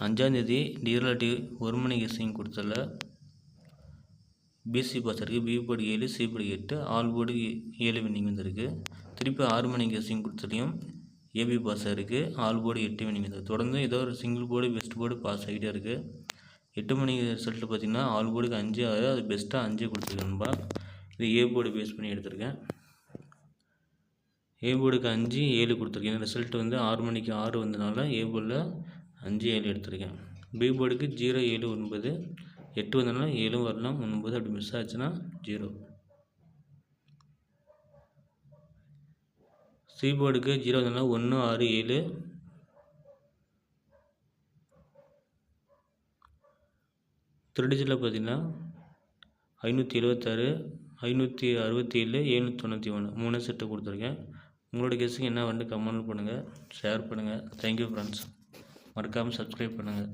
5ஆந்தேதி டிஆர்எல்டி ஒரு மணி கெஸ்ஸிங் கொடுத்ததில் பிசி பாஸ் இருக்குது. B board 7, C board 8, all board 7 winning வந்திருக்கு. திருப்பி 6 மணி கெஸ்ஸிங் கொடுத்ததுலையும் ஏபி பாஸ் இருக்குது. ஆல் போர்டு 8 வின்னிங் வந்திருக்கு. தொடர்ந்து ஏதோ ஒரு single board best board pass ஆகிட்டே இருக்குது. 8 மணி ரிசல்ட்டு பார்த்திங்கன்னா ஆல் போர்டுக்கு 5, 6, அது பெஸ்ட்டாக 5 கொடுத்துருக்கேன்பா. இது ஏ போர்டு பேஸ் பண்ணி எடுத்திருக்கேன். ஏ போர்டுக்கு 5, 7 கொடுத்துருக்கேன். ரிசல்ட் வந்து 6 மணிக்கு 6 வந்ததுனால ஏ போர்டில் 5, 7 எடுத்திருக்கேன். பி போர்டுக்கு 0, 7, 9, 8 வந்ததுனால 7 வரலாம், 9 அப்படி மிஸ் ஆச்சுன்னா 0. சி போர்டுக்கு 0 வந்ததுனால 1, 6, 7. திருடிஜில் பார்த்தீங்கன்னா 576, 567, 791 3 செட்டு கொடுத்துருக்கேன். உங்களோட கெஸ்ஸுக்கு என்ன வந்து கமெண்ட் பண்ணுங்கள், ஷேர் பண்ணுங்கள். Thank you friends. மறக்காமல் சப்ஸ்கிரைப் பண்ணுங்கள்.